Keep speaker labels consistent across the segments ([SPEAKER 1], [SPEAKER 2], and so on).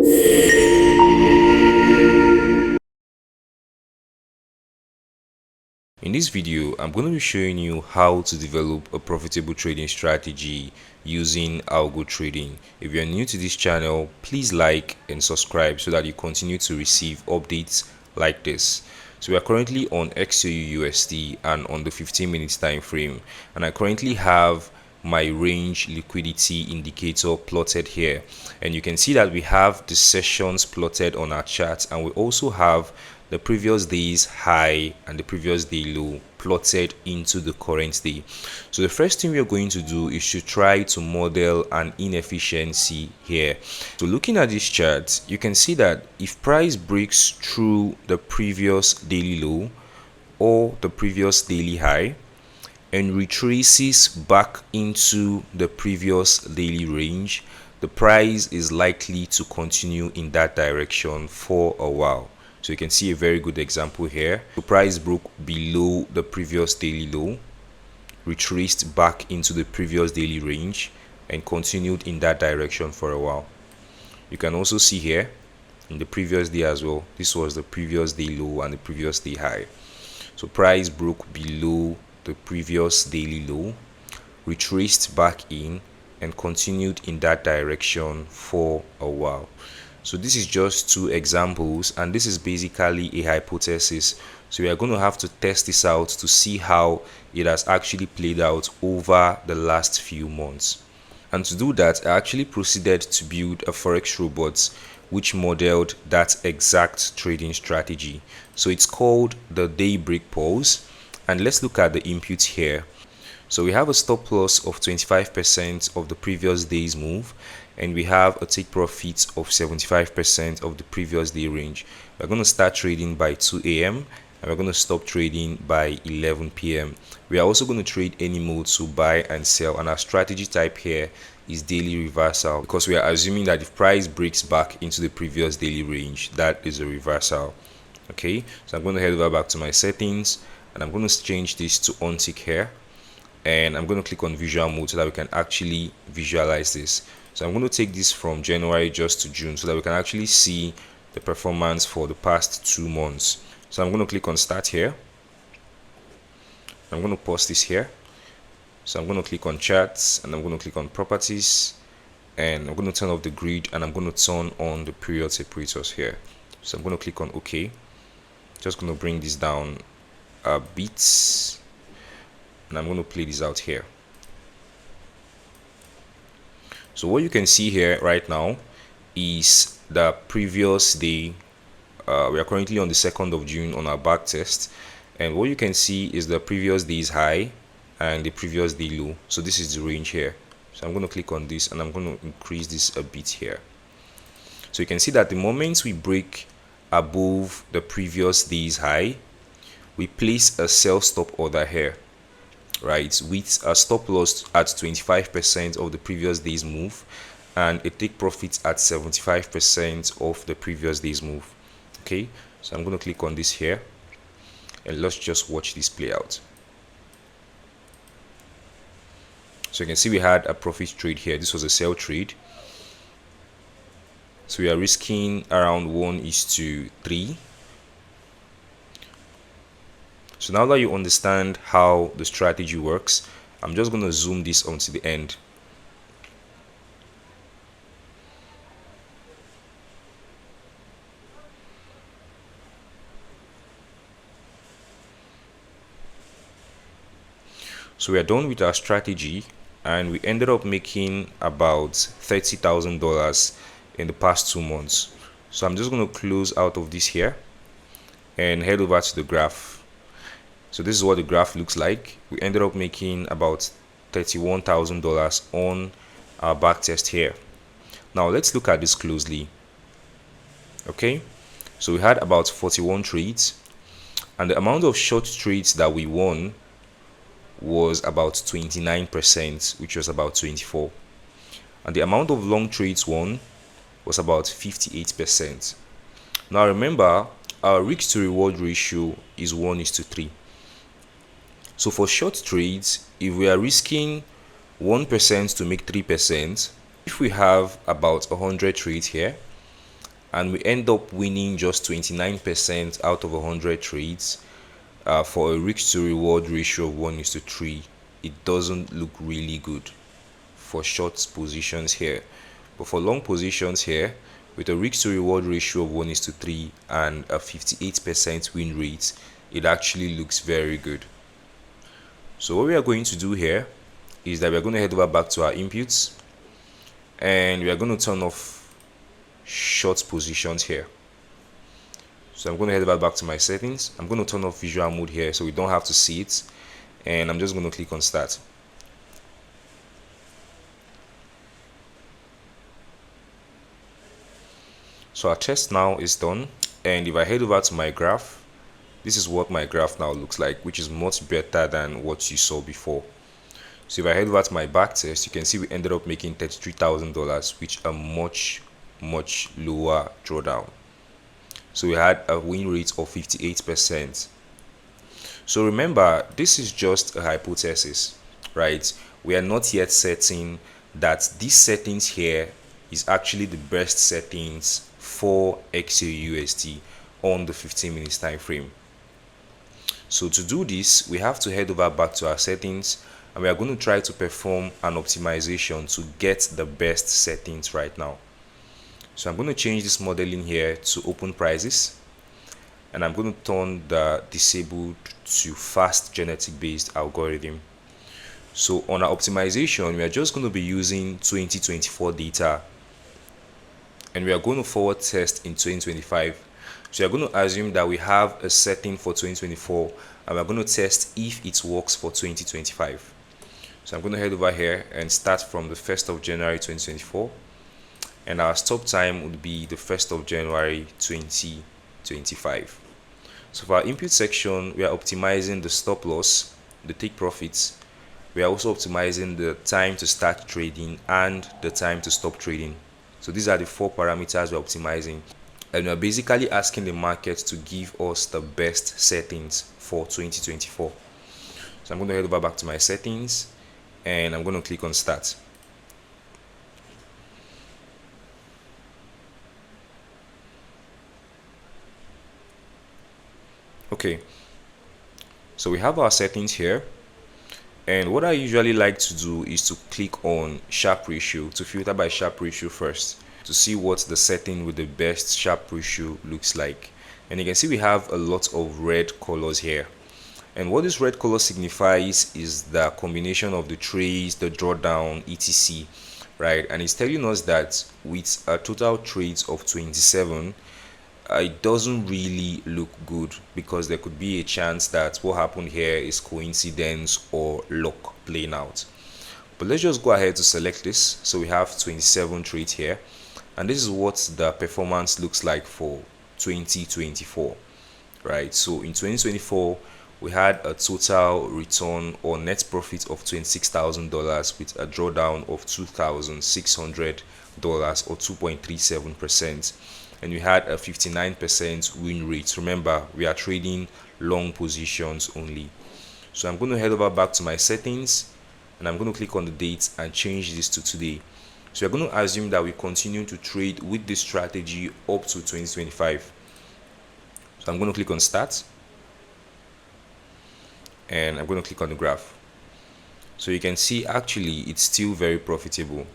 [SPEAKER 1] In this video, I'm going to be showing you how to develop a profitable trading strategy using algo trading. If you're new to this channel, please like and subscribe so that you continue to receive updates like this. So we are currently on XAU and on the 15 minutes time frame, and I currently have my range liquidity indicator plotted here, and you can see that we have the sessions plotted on our chart, and we also have the previous day's high and the previous day low plotted into the current day. So the first thing we are going to do is to try to model an inefficiency here. So looking at this chart, you can see that if price breaks through the previous daily low or the previous daily high and retraces back into the previous daily range, the price is likely to continue in that direction for a while. So you can see a very good example here. The price broke below the previous daily low, retraced back into the previous daily range, and continued in that direction for a while. You can also see here in the previous day as well, this was the previous day low and the previous day high. So price broke below the previous daily low, retraced back in, and continued in that direction for a while. So this is just two examples, and this is basically a hypothesis. So we are going to have to test this out to see how it has actually played out over the last few months. And to do that, I actually proceeded to build a forex robot which modeled that exact trading strategy. So it's called the daybreak pulse, and let's look at the inputs here. So we have a stop loss of 25% of the previous day's move, and we have a take profit of 75% of the previous day range. We're going to start trading by 2 a.m. and we're going to stop trading by 11 p.m. We are also going to trade any mode, so buy and sell, and our strategy type here is daily reversal, because we are assuming that if price breaks back into the previous daily range, that is a reversal. Okay, so I'm going to head over back to my settings, and I'm going to change this to on tick here, and I'm going to click on visual mode so that we can actually visualize this. So I'm going to take this from January just to June so that we can actually see the performance for the past 2 months. So I'm going to click on start here. I'm going to pause this here. So I'm going to click on charts, and I'm going to click on properties, and I'm going to turn off the grid, and I'm going to turn on the period separators here. So I'm going to click on OK. Just going to bring this down a bit, and I'm going to play this out here. So what you can see here right now is the previous day. We are currently on the 2nd of June on our back test, and what you can see is the previous day's high and the previous day low. So this is the range here. So I'm going to click on this, and I'm going to increase this a bit here. So you can see that the moment we break above the previous day's high, we place a sell stop order here, right, with a stop loss at 25% of the previous day's move and a take profit at 75% of the previous day's move. Okay, so I'm going to click on this here, and let's just watch this play out. So you can see we had a profit trade here. This was a sell trade, so we are risking around 1:3. So now that you understand how the strategy works, I'm just going to zoom this onto the end. So we are done with our strategy, and we ended up making about $30,000 in the past 2 months. So I'm just going to close out of this here and head over to the graph. So this is what the graph looks like. We ended up making about $31,000 on our back test here. Now let's look at this closely. Okay, so we had about 41 trades, and the amount of short trades that we won was about 29%, which was about 24, and the amount of long trades won was about 58%. Now remember, our risk to reward ratio is 1:3. So for short trades, if we are risking 1% to make 3%, if we have about 100 trades here, and we end up winning just 29% out of 100 trades. For a risk to reward ratio of 1 is to 3, it doesn't look really good for short positions here. But for long positions here, with a risk to reward ratio of 1 is to 3 and a 58% win rate, it actually looks very good. So what we are going to do here is that we are going to head over back to our inputs, and we are going to turn off short positions here. So I'm going to head over back to my settings. I'm going to turn off visual mode here so we don't have to see it, and I'm just going to click on start. So our test now is done, and if I head over to my graph, this is what my graph now looks like, which is much better than what you saw before. So if I head over to my back test, you can see we ended up making $33,000, which a much lower drawdown. So we had a win rate of 58%. So remember, this is just a hypothesis, right? We are not yet certain that these settings here is actually the best settings for XAUUSD on the 15 minutes time frame. So to do this, we have to head over back to our settings, and we are going to try to perform an optimization to get the best settings right now. So I'm going to change this modeling here to open prices, and I'm going to turn the disabled to fast genetic based algorithm. So on our optimization, we are just going to be using 2024 data, and we are going to forward test in 2025. So you're going to assume that we have a setting for 2024, and we're going to test if it works for 2025. So I'm going to head over here and start from the 1st of January 2024, and our stop time would be the 1st of January 2025. So for our input section, we are optimizing the stop loss, the take profits. We are also optimizing the time to start trading and the time to stop trading. So these are the 4 parameters we're optimizing, and we're basically asking the market to give us the best settings for 2024. So I'm going to head over back to my settings, and I'm going to click on start. Okay, so we have our settings here, and what I usually like to do is to click on Sharp ratio to filter by Sharp ratio first to see what the setting with the best Sharp ratio looks like. And you can see we have a lot of red colors here, and what this red color signifies is the combination of the trades, the drawdown, etc, right? And it's telling us that with a total trades of 27, it doesn't really look good, because there could be a chance that what happened here is coincidence or luck playing out. But let's just go ahead to select this. So we have 27 trades here, and this is what the performance looks like for 2024, right? So in 2024, we had a total return or net profit of $26,000 with a drawdown of $2,600 or 2.37%. And we had a 59% win rate. Remember, we are trading long positions only. So I'm going to head over back to my settings, and I'm going to click on the date and change this to today. So we're going to assume that we continue to trade with this strategy up to 2025. So I'm going to click on start, and I'm going to click on the graph. So you can see actually it's still very profitable.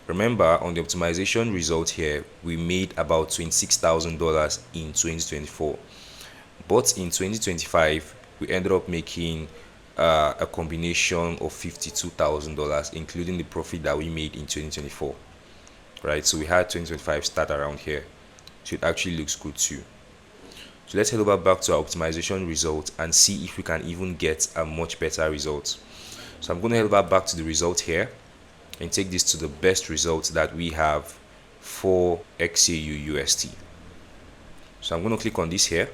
[SPEAKER 1] Remember, on the optimization result here, we made about $26,000 in 2024, but in 2025 we ended up making a combination of $52,000, including the profit that we made in 2024, right? So we had 2025 start around here, so it actually looks good too. So let's head over back to our optimization result and see if we can even get a much better result. So I'm going to head over back to the result here and take this to the best result that we have for XAUUSD. So I'm going to click on this here,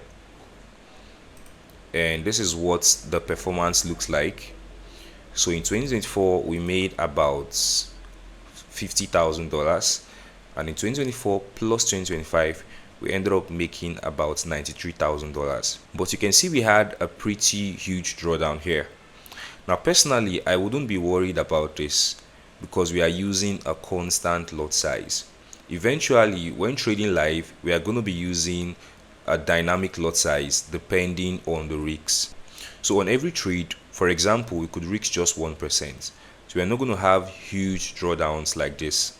[SPEAKER 1] and this is what the performance looks like. So in 2024 we made about $50,000, and in 2024 plus 2025 we ended up making about $93,000. But you can see we had a pretty huge drawdown here. Now personally, I wouldn't be worried about this because we are using a constant lot size. Eventually, when trading live, we are going to be using a dynamic lot size depending on the risks. So on every trade, for example, we could risk just 1%. So we are not going to have huge drawdowns like this.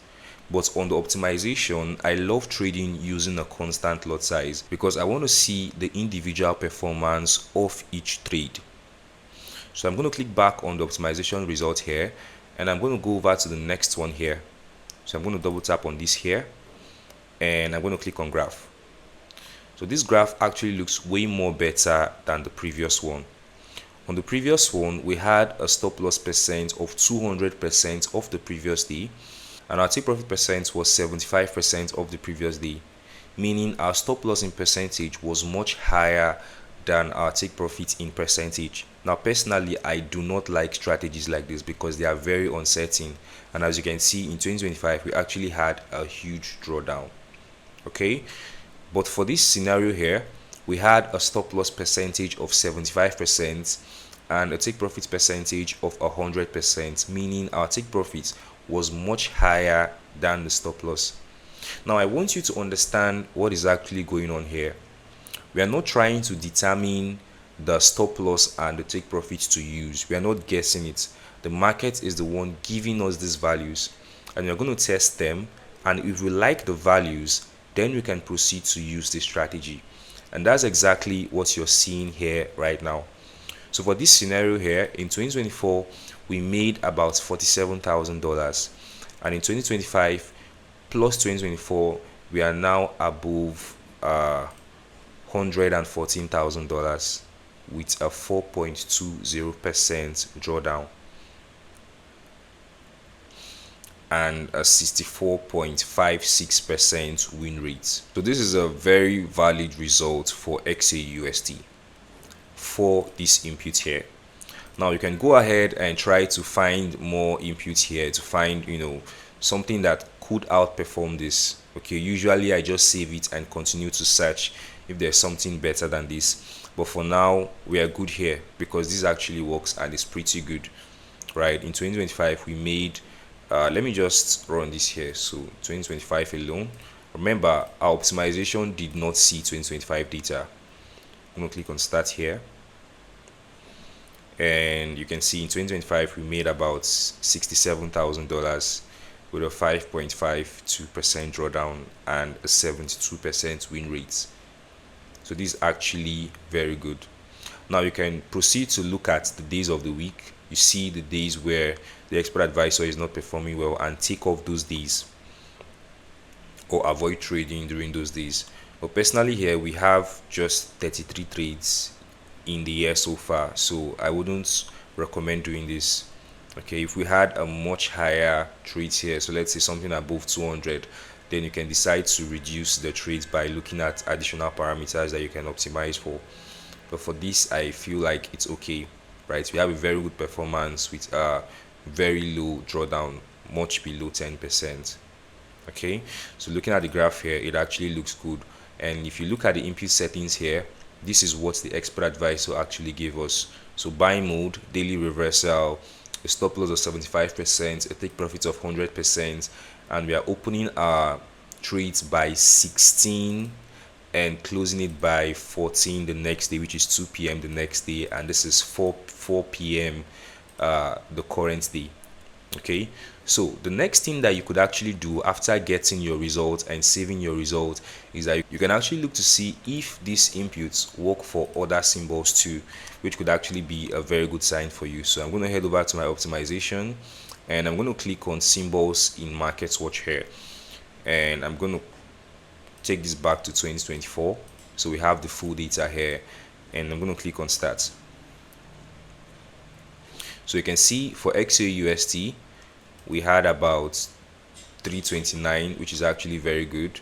[SPEAKER 1] But on the optimization, I love trading using a constant lot size because I want to see the individual performance of each trade. So I'm going to click back on the optimization result here, and I'm going to go over to the next one here. So I'm going to double tap on this here, and I'm going to click on graph. So this graph actually looks way more better than the previous one. On the previous one, we had a stop loss percent of 200% of the previous day, and our take profit percent was 75% of the previous day, meaning our stop loss in percentage was much higher than our take profit in percentage. Now personally, I do not like strategies like this because they are very uncertain, and as you can see in 2025 we actually had a huge drawdown. Okay, but for this scenario here, we had a stop loss percentage of 75% and a take profit percentage of 100%, meaning our take profit was much higher than the stop loss. Now I want you to understand what is actually going on here. We are not trying to determine the stop loss and the take profit to use. We are not guessing it. The market is the one giving us these values, and we are going to test them, and if we like the values, then we can proceed to use this strategy. And that's exactly what you're seeing here right now. So for this scenario here, in 2024 we made about $47,000, and in 2025 plus 2024 we are now above $114,000 with a 4.20% drawdown and a 64.56% win rate. So this is a very valid result for XAUSD for this input here. Now you can go ahead and try to find more inputs here to find, something that could outperform this. Okay, usually I just save it and continue to search if there's something better than this, but for now we are good here because this actually works and it's pretty good, right? In 2025 we made let me just run this here. So 2025 alone, remember our optimization did not see 2025 data. I'm gonna click on start here, and you can see in 2025 we made about $67,000 with a 5.52% drawdown and a 72% win rate. So this is actually very good. Now you can proceed to look at the days of the week. You see the days where the expert advisor is not performing well and take off those days or avoid trading during those days. But personally here we have just 33 trades in the year so far, so I wouldn't recommend doing this. Okay, if we had a much higher trades here, so let's say something above 200, then you can decide to reduce the trades by looking at additional parameters that you can optimize for. But for this I feel like it's okay, right? We have a very good performance with a very low drawdown, much below 10%. Okay, so looking at the graph here, it actually looks good. And if you look at the input settings here, this is what the expert advisor actually gave us. So buy mode, daily reversal, a stop loss of 75%, a take profit of 100%, and we are opening our trades by 16 and closing it by 14 the next day, which is 2 p.m. the next day, and this is 4 p.m. The current day. Okay, so the next thing that you could actually do after getting your result and saving your result is that you can actually look to see if these inputs work for other symbols too, which could actually be a very good sign for you. So I'm going to head over to my optimization, and I'm going to click on symbols in markets watch here, and I'm going to take this back to 2024, so we have the full data here, and I'm going to click on start. So you can see for XAUSD we had about 329, which is actually very good,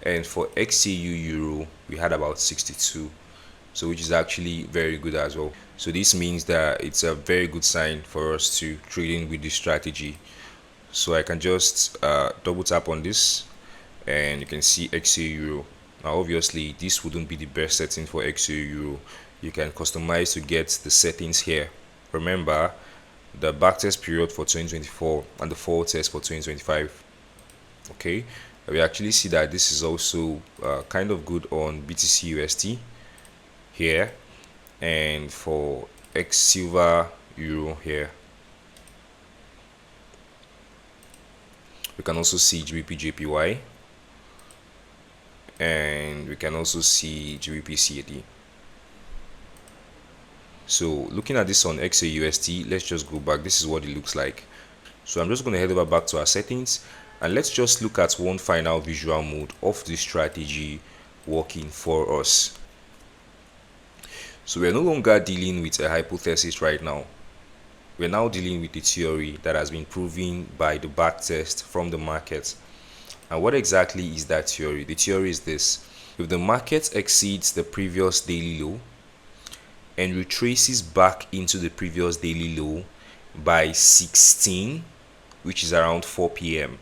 [SPEAKER 1] and for XAU Euro we had about 62, so which is actually very good as well. So this means that it's a very good sign for us to trade in with this strategy. So I can just double tap on this, and you can see XAU Euro. Now obviously this wouldn't be the best setting for XAU Euro. You can customize to get the settings here. Remember the backtest period for 2024 and the forward test for 2025. Okay, We actually see that this is also kind of good on BTC USD here, and for X silver euro here. We can also see GBP JPY, and we can also see GBP CAD. So looking at this on XAUSD, let's just go back. This is what it looks like. So I'm just going to head over back to our settings, and let's just look at one final visual mode of this strategy working for us. So we're no longer dealing with a hypothesis right now. We're now dealing with the theory that has been proven by the backtest from the market. And what exactly is that theory? The theory is this: if the market exceeds the previous daily low and retraces back into the previous daily low by 16, which is around 4 p.m.,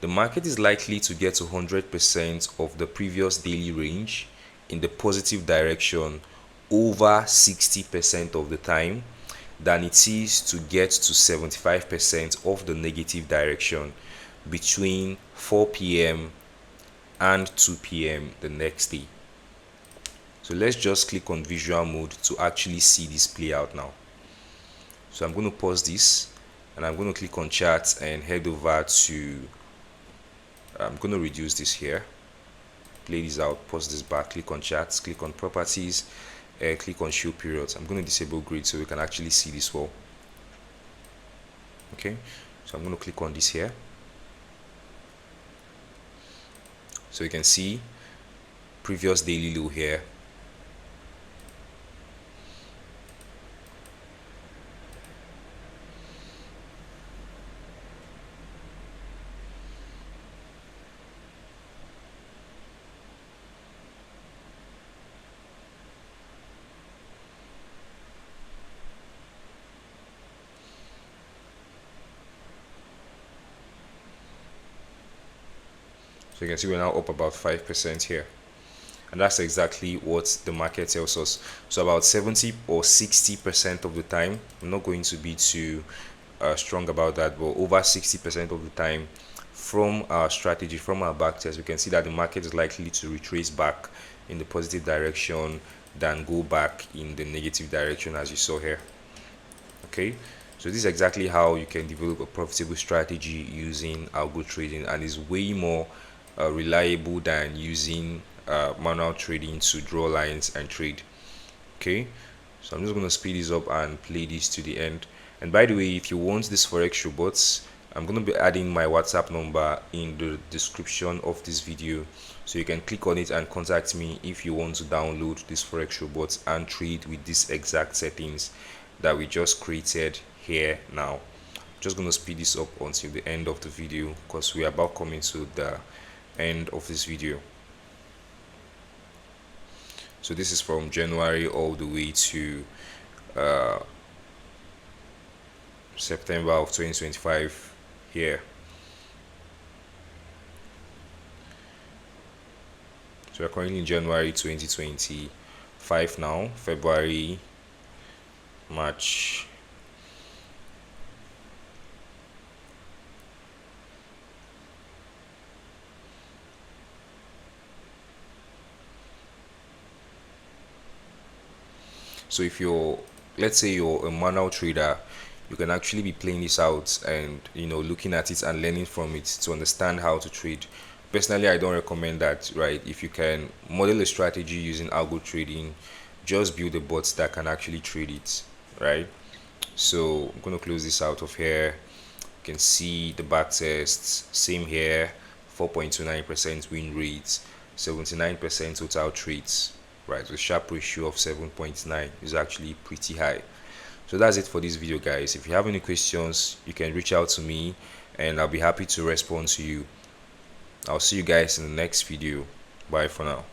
[SPEAKER 1] the market is likely to get 100% of the previous daily range in the positive direction over 60% of the time than it is to get to 75% of the negative direction between 4 p.m. and 2 p.m. the next day. So let's just click on visual mode to actually see this play out now. So I'm going to pause this, and I'm going to click on charts and head over to, I'm going to reduce this here, play this out, pause this back, click on charts, click on properties, click on show periods. I'm going to disable grid so we can actually see this well. Okay, so I'm going to click on this here. So you can see previous daily low here. So you can see we're now up about 5% here, and that's exactly what the market tells us. So about 70 or 60% of the time, I'm not going to be too strong about that, but over 60% of the time from our strategy, from our backtest, we can see that the market is likely to retrace back in the positive direction than go back in the negative direction, as you saw here. Okay, so this is exactly how you can develop a profitable strategy using algo trading, and is way more reliable than using manual trading to draw lines and trade. Okay, so I'm just going to speed this up and play this to the end. And by the way, if you want this forex robots, I'm going to be adding my WhatsApp number in the description of this video, so you can click on it and contact me if you want to download this forex robots and trade with these exact settings that we just created here now. I'm just going to speed this up until the end of the video, because we are about coming to the end of this video. So this is from January all the way to September of 2025 here. So we're currently in January 2025 now, February, March, so if you're, let's say you're a manual trader, you can actually be playing this out and looking at it and learning from it to understand how to trade. Personally, I don't recommend that, right? If you can model a strategy using algo trading, just build a bot that can actually trade it, right? So I'm going to close this out of here. You can see the back tests, same here, 4.29% win rates, 79% total trades, right? The sharp ratio of 7.9 is actually pretty high. So that's it for this video, guys. If you have any questions, you can reach out to me and I'll be happy to respond to you. I'll see you guys in the next video. Bye for now.